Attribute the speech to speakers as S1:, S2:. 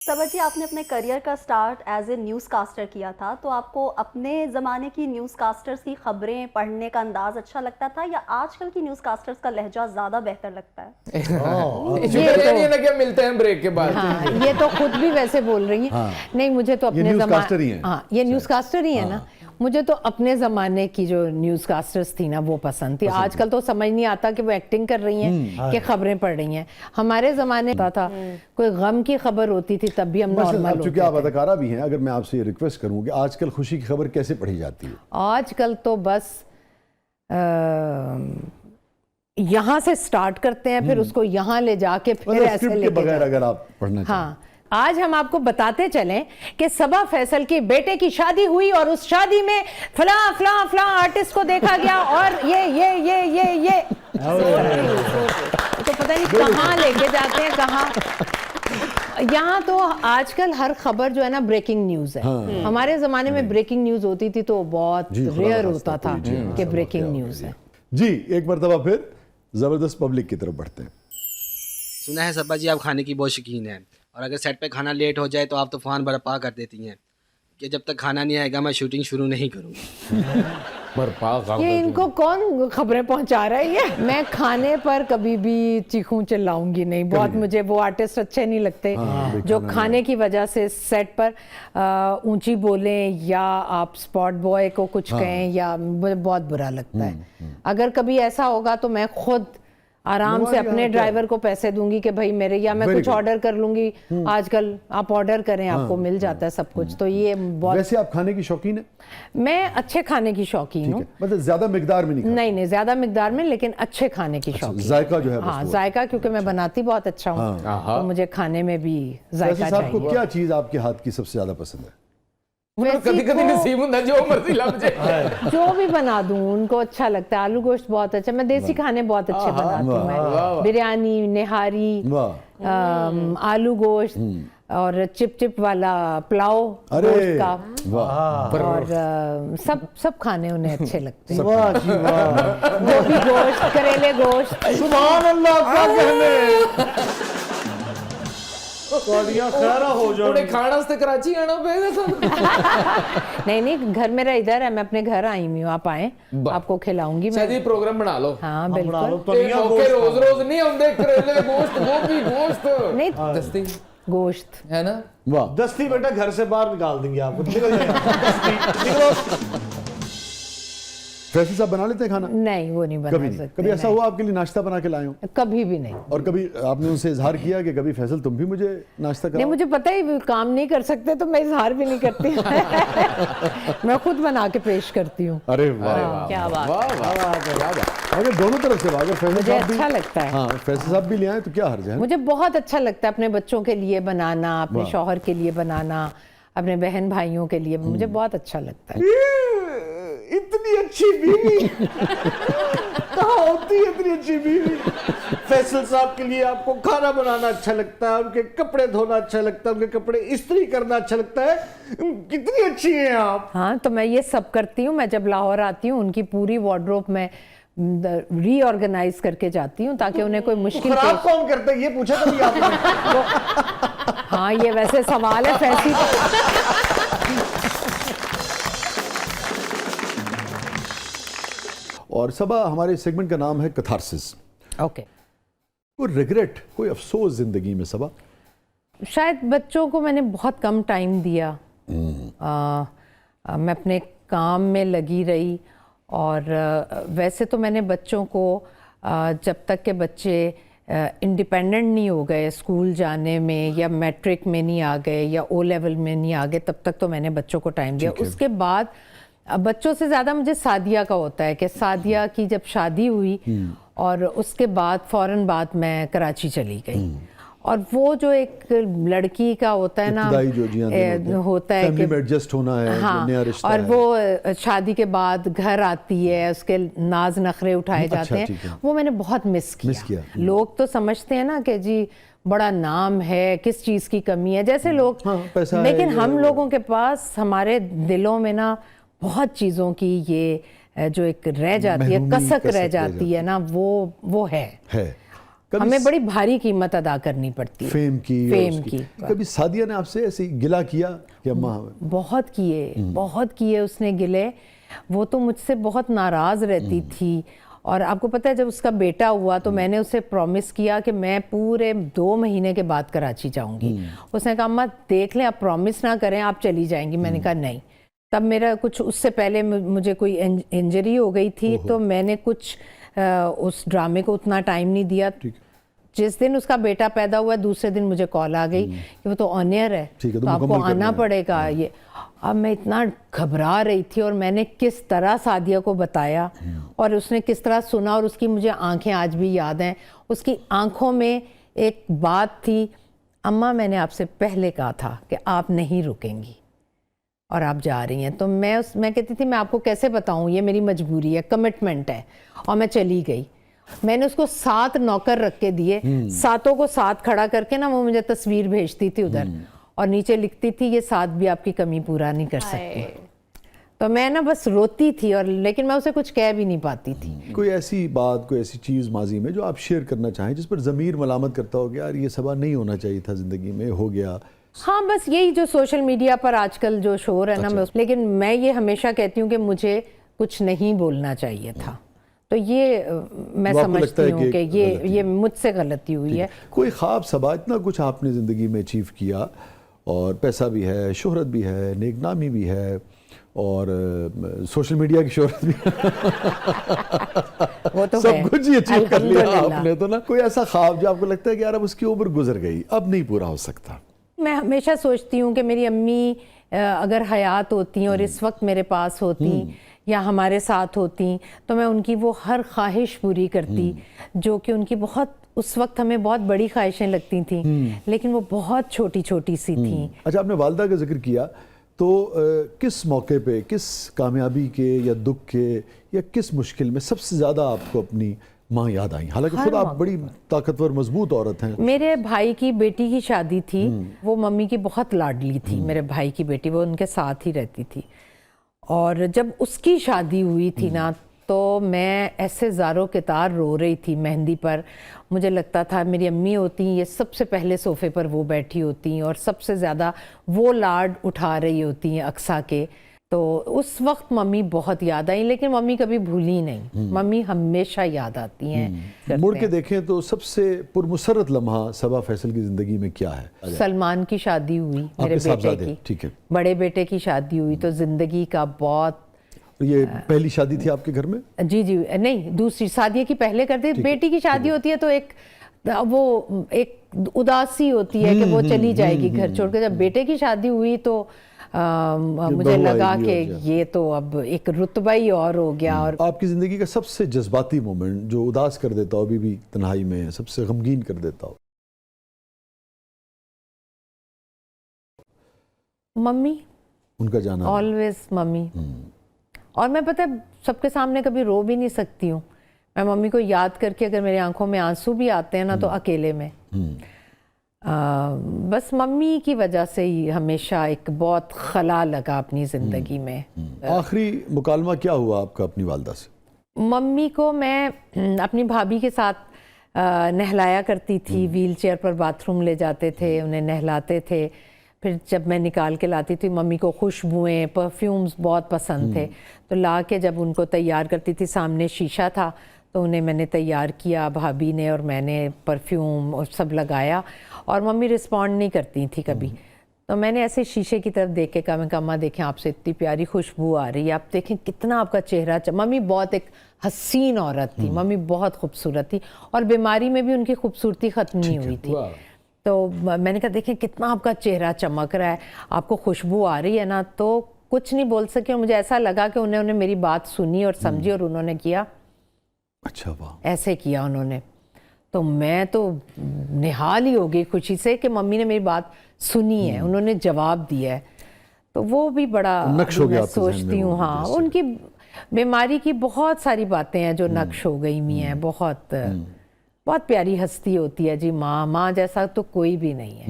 S1: صبا جی، آپ نے اپنے کریئر کا start as a news caster کیا تھا، تو آپ کو اپنے زمانے کی نیوز کاسٹرز کی خبریں پڑھنے کا انداز اچھا لگتا تھا یا آج کل کی نیوز کاسٹرز کا لہجہ زیادہ بہتر لگتا ہے؟
S2: یہ ملتے ہیں بریک کے بعد.
S3: ہاں یہ تو خود بھی ویسے بول رہی ہیں. نہیں مجھے تو اپنے زمانے، ہاں یہ نیوز کاسٹر ہی ہے نا، مجھے تو اپنے زمانے کی جو نیوز کاسٹرز تھی نا وہ پسند تھی. آج کل تو سمجھ نہیں آتا کہ وہ ایکٹنگ کر رہی ہیں کہ خبریں پڑھ رہی ہیں. ہمارے زمانے تھا کوئی غم کی خبر ہوتی تھی تب بھی ہم نارمل ہوتے تھے.
S4: چونکہ آپ اداکارہ بھی ہیں، اگر میں آپ سے یہ ریکویسٹ کروں کہ آج کل خوشی کی خبر کیسے پڑھی جاتی ہے؟
S3: آج کل تو بس یہاں سے سٹارٹ کرتے ہیں، پھر اس کو یہاں لے جا کے پھر ایسے لے کے
S4: بغیر اگر آپ پڑھنا چاہیں.
S3: ہاں آج ہم آپ کو بتاتے چلیں کہ صبا فیصل کی بیٹے کی شادی ہوئی اور اس شادی میں فلاں فلاں فلاں آرٹسٹ کو دیکھا گیا اور یہ تو پتہ نہیں کہاں لے کے جاتے ہیں کہاں. یہاں تو آج کل ہر خبر جو ہے نا بریکنگ نیوز ہے. ہمارے زمانے میں بریکنگ نیوز ہوتی تھی تو بہت ریئر ہوتا تھا کہ بریکنگ نیوز ہے.
S4: جی ایک مرتبہ پھر زبردست پبلک کی طرف بڑھتے ہیں.
S5: سنا ہے صبا جی آپ کھانے کی بہت شوقین ہیں، اور اگر سیٹ پہ کھانا لیٹ ہو جائے تو آپ طوفان برپا کر دیتی ہیں کہ جب تک کھانا نہیں آئے گا میں شوٹنگ شروع نہیں کروں گی.
S3: یہ ان کو کون خبریں پہنچا رہا ہے؟ یہ میں کھانے پر کبھی بھی چیخوں چلاؤں گی نہیں. بہت مجھے وہ آرٹسٹ اچھے نہیں لگتے جو کھانے کی وجہ سے سیٹ پر اونچی بولیں یا آپ سپاٹ بوائے کو کچھ کہیں، یا مجھے بہت برا لگتا ہے. اگر کبھی ایسا ہوگا تو میں خود آرام سے اپنے ڈرائیور کو پیسے دوں گی کہ بھائی میرے، یا میں کچھ آرڈر کر لوں گی. آج کل آپ آرڈر کریں آپ کو مل جاتا ہے سب کچھ. تو یہ بہت.
S4: ویسے آپ کھانے کی شوقین ہیں؟
S3: میں اچھے کھانے کی شوقین ہوں،
S4: مطلب زیادہ مقدار میں
S3: نہیں زیادہ مقدار میں، لیکن اچھے کھانے کی شوقین.
S4: ذائقہ جو ہے
S3: ہاں ذائقہ، کیونکہ میں بناتی بہت اچھا ہوں تو مجھے کھانے میں بھی ذائقہ
S4: صاحب کو
S3: چاہیے.
S4: کیا چیز آپ کے ہاتھ کی سب سے زیادہ پسند ہے؟
S2: کبھی نصیب ہوں جو مرضی لگ جائے
S3: جو بھی بنا دوں ان کو اچھا لگتا ہے. آلو گوشت بہت اچھا، میں دیسی کھانے بہت اچھے بناتی ہوں. میں بریانی، نہاری، آلو گوشت اور چپ چپ والا پلاؤ گوشت کا، اور سب کھانے انہیں اچھے لگتے ہیں. گوبھی گوشت، کریلے گوشت.
S4: سبحان اللہ، کیا کہنے.
S2: کھانا سے کراچی آنا پہ گا.
S3: نہیں گھر میرا ادھر ہے، میں اپنے گھر آئی ہوئی ہوں. آپ آئیں، آپ کو کھلاؤں گی.
S2: شاید پروگرام بنا لو.
S3: ہاں بالکل.
S2: روز روز نہیں آتے کریلے گوشت، گوبھی گوشت
S3: نہیں،
S2: دستی
S3: گوشت
S2: ہے نا.
S6: دستی بیٹا گھر سے باہر نکال دیں گے آپ کو. نکل جائیں.
S4: فیصل صاحب بنا لیتے ہیں کھانا؟
S3: نہیں وہ نہیں بنا سکتے.
S4: کبھی ایسا ہوا آپ کے لیے ناشتہ بنا کے لائے ہوں؟
S3: کبھی بھی نہیں.
S4: اور کبھی آپ نے ان سے اظہار کیا کہ کبھی فیصل تم بھی مجھے ناشتہ کراؤ؟
S3: نہیں، مجھے پتہ ہی کام نہیں کر سکتے تو میں اظہار بھی نہیں کرتی. میں خود بنا کے پیش کرتی ہوں.
S4: ارے واہ،
S3: کیا بات.
S4: اگر دونوں طرف سے اگر فیصل
S3: مجھے
S4: صاحب بھی،
S3: اچھا لگتا ہے.
S4: ہاں فیصل صاحب بھی لے آئیں تو کیا حرج ہے.
S3: مجھے بہت اچھا لگتا ہے اپنے بچوں کے لیے بنانا، اپنے شوہر کے لیے بنانا، اپنے بہن بھائیوں کے لیے. مجھے بہت اچھا لگتا ہے.
S6: اتنی اچھی بیوی کہاں ہوتی ہے؟ اتنی اچھی بیوی. فیصل صاحب کے لیے آپ کو کھانا بنانا اچھا لگتا ہے، ان کے کپڑے دھونا اچھا لگتا ہے، ان کے کپڑے استری کرنا اچھا لگتا ہے. کتنی اچھی ہیں آپ.
S3: ہاں تو میں یہ سب کرتی ہوں. میں جب لاہور آتی ہوں ان کی پوری وارڈروب میں ری آرگنائز کر کے جاتی ہوں تاکہ انہیں کوئی مشکل.
S6: خراب کون کرتا ہے یہ پوچھا کبھی آپ نے؟
S3: ہاں یہ ویسے سوال ہے فیصل.
S4: اور صبا ہمارے سیگمنٹ کا نام ہے کتھارسس.
S3: اوکے.
S4: کوئی ریگریٹ، کوئی افسوس زندگی میں صبا؟
S3: شاید بچوں کو میں نے بہت کم ٹائم دیا. میں اپنے کام میں لگی رہی، اور ویسے تو میں نے بچوں کو جب تک کہ بچے انڈیپینڈنٹ نہیں ہو گئے اسکول جانے میں، یا میٹرک میں نہیں آ گئے، یا او لیول میں نہیں آ گئے، تب تک تو میں نے بچوں کو ٹائم دیا. اس کے بعد بچوں سے زیادہ مجھے سعدیہ کا ہوتا ہے کہ سعدیہ کی جب شادی ہوئی اور اس کے بعد فوراً بعد میں کراچی چلی گئی. اور وہ جو ایک لڑکی کا ہوتا ہے نا، ہوتا ہے کہ
S4: ایڈجسٹ ہونا ہے، نیا رشتہ ہے،
S3: اور وہ شادی کے بعد گھر آتی ہے، اس کے ناز نخرے اٹھائے جاتے ہیں، وہ میں نے بہت مس کیا. لوگ تو سمجھتے ہیں نا کہ جی بڑا نام ہے، کس چیز کی کمی ہے، جیسے لوگ، لیکن ہم لوگوں کے پاس ہمارے دلوں میں نا بہت چیزوں کی یہ جو ایک رہ جاتی ہے، کسک رہ جاتی ہے نا، وہ ہے. ہمیں بڑی بھاری قیمت ادا کرنی پڑتی ہے
S4: فیم کی
S3: فیم کی
S4: کبھی سعدیہ نے آپ سے ایسے گلا کیا کہ اماں
S3: بہت کیے اس نے گلے. وہ تو مجھ سے بہت ناراض رہتی تھی. اور آپ کو پتہ ہے جب اس کا بیٹا ہوا تو میں نے اسے پرومس کیا کہ میں پورے 2 مہینے کے بعد کراچی جاؤں گی. اس نے کہا اماں دیکھ لیں آپ پرومس نہ کریں آپ چلی جائیں گی. میں نے کہا نہیں. تب میرا کچھ اس سے پہلے مجھے کوئی انجری ہو گئی تھی تو میں نے کچھ اس ڈرامے کو اتنا ٹائم نہیں دیا. جس دن اس کا بیٹا پیدا ہوا دوسرے دن مجھے کال آ گئی کہ وہ تو آن ایئر ہے تو آپ کو آنا پڑے گا. یہ اب میں اتنا گھبرا رہی تھی اور میں نے کس طرح سعدیہ کو بتایا اور اس نے کس طرح سنا. اور اس کی مجھے آنکھیں آج بھی یاد ہیں. اس کی آنکھوں میں ایک بات تھی اماں میں نے آپ سے پہلے کہا تھا کہ آپ نہیں رکیں گی اور آپ جا رہی ہیں. تو میں کہتی تھی میں آپ کو کیسے بتاؤں یہ میری مجبوری ہے کمٹمنٹ ہے. اور میں چلی گئی. میں نے اس کو 7 نوکر رکھ کے دیے. 7 کو ساتھ کھڑا کر کے نا وہ مجھے تصویر بھیجتی تھی ادھر اور نیچے لکھتی تھی یہ 7 بھی آپ کی کمی پورا نہیں کر سکتی. تو میں نا بس روتی تھی اور لیکن میں اسے کچھ کہہ بھی نہیں پاتی تھی.
S4: کوئی ایسی بات کوئی ایسی چیز ماضی میں جو آپ شیئر کرنا چاہیں جس پر ضمیر ملامت کرتا ہو کہ یار یہ سبا نہیں ہونا چاہیے تھا زندگی میں ہو گیا؟
S3: ہاں بس یہی جو سوشل میڈیا پر آج کل جو شور ہے نا لیکن میں یہ ہمیشہ کہتی ہوں کہ مجھے کچھ نہیں بولنا چاہیے تھا. تو یہ میں سمجھتی ہوں کہ یہ مجھ سے غلطی ہوئی ہے.
S4: کوئی خواب سبا اتنا کچھ آپ نے زندگی میں اچیو کیا اور پیسہ بھی ہے شہرت بھی ہے نیک نامی بھی ہے اور سوشل میڈیا کی شہرت بھی
S3: وہ تو
S4: سب کچھ ہی اچیو کر لیا آپ نے. تو نا کوئی ایسا خواب جو آپ کو لگتا ہے کہ یار اب اس کی عمر گزر گئی اب نہیں پورا ہو سکتا؟
S3: میں ہمیشہ سوچتی ہوں کہ میری امی اگر حیات ہوتی ہیں اور اس وقت میرے پاس ہوتی یا ہمارے ساتھ ہوتی تو میں ان کی وہ ہر خواہش پوری کرتی جو کہ ان کی بہت اس وقت ہمیں بہت بڑی خواہشیں لگتی تھیں لیکن وہ بہت چھوٹی چھوٹی سی تھیں.
S4: اچھا آپ نے والدہ کا ذکر کیا تو کس موقع پہ کس کامیابی کے یا دکھ کے یا کس مشکل میں سب سے زیادہ آپ کو اپنی ماں یاد آئیں؟ حالانکہ خود آپ بڑی طاقتور مضبوط عورت ہیں.
S3: میرے بھائی کی بیٹی کی شادی تھی. وہ ممی کی بہت لاڈلی تھی. میرے بھائی کی بیٹی وہ ان کے ساتھ ہی رہتی تھی اور جب اس کی شادی ہوئی تھی نا تو میں ایسے زاروں کے تار رو رہی تھی مہندی پر. مجھے لگتا تھا میری امی ہوتی یہ سب سے پہلے صوفے پر وہ بیٹھی ہوتی اور سب سے زیادہ وہ لاڈ اٹھا رہی ہوتی ہیں اقصیٰ کے. تو اس وقت ممی بہت یاد آئی لیکن ممی کبھی بھولی نہیں. ممی ہمیشہ یاد آتی ہیں.
S4: مڑ کے دیکھیں تو سب سے پرمسرت لمحہ صبا فیصل کی زندگی میں کیا ہے؟
S3: سلمان کی شادی ہوئی میرے بیٹے کی.
S4: ٹھیک ہے.
S3: بڑے بیٹے کی شادی ہوئی تو زندگی کا بہت.
S4: یہ پہلی شادی تھی آپ کے گھر میں؟
S3: جی نہیں دوسری شادی کی پہلے کرتے. بیٹی کی شادی ہوتی ہے تو وہ ایک اداسی ہوتی ہے کہ وہ چلی جائے گی گھر چھوڑ کے. جب بیٹے کی شادی ہوئی تو مجھے لگا کہ یہ تو اب ایک رتبہ ہی اور ہو گیا. اور
S4: آپ کی زندگی کا سب سے جذباتی مومنٹ جو اداس کر دیتا ہو ابھی بھی تنہائی میں سب سے غمگین کر دیتا ہو؟
S3: ممی.
S4: ان کا جانا
S3: آلویز ممی. اور میں پتہ سب کے سامنے کبھی رو بھی نہیں سکتی ہوں. میں ممی کو یاد کر کے اگر میری آنکھوں میں آنسو بھی آتے ہیں نا تو اکیلے میں. بس ممی کی وجہ سے ہی ہمیشہ ایک بہت خلا لگا اپنی زندگی میں.
S4: آخری مکالمہ کیا ہوا آپ کا اپنی والدہ سے؟
S3: ممی کو میں اپنی بھابھی کے ساتھ نہلایا کرتی تھی. ویل چیئر پر باتھ روم لے جاتے تھے انہیں نہلاتے تھے. پھر جب میں نکال کے لاتی تھی ممی کو خوشبوئیں پرفیومز بہت پسند تھے تو لا کے جب ان کو تیار کرتی تھی سامنے شیشہ تھا تو انہیں میں نے تیار کیا بھابھی نے اور میں نے پرفیوم اور سب لگایا اور ممی رسپونڈ نہیں کرتی تھی کبھی. تو میں نے ایسے شیشے کی طرف دیکھ کے کہا میں کہا اماں دیکھیں آپ سے اتنی پیاری خوشبو آ رہی ہے آپ دیکھیں کتنا آپ کا چہرہ ممی بہت ایک حسین عورت تھی. ممی بہت خوبصورت تھی اور بیماری میں بھی ان کی خوبصورتی ختم نہیں ہوئی تھی. تو میں نے کہا دیکھیں کتنا آپ کا چہرہ چمک رہا ہے آپ کو خوشبو آ رہی ہے نا. تو کچھ نہیں بول سکے اور مجھے ایسا لگا کہ انہوں نے میری بات سنی اور سمجھی اور انہوں نے کیا.
S4: اچھا واہ. ایسے
S3: کیا انہوں نے. تو میں تو نہال ہی ہو گئی خوشی سے کہ ممی نے میری بات سنی ہے انہوں نے جواب دیا ہے. تو وہ بھی بڑا میں سوچتی ہوں. ہاں ان کی بیماری کی بہت ساری باتیں ہیں جو نقش ہو گئی ہوئی ہیں. بہت پیاری ہستی ہوتی ہے جی. ماں جیسا تو کوئی بھی نہیں ہے.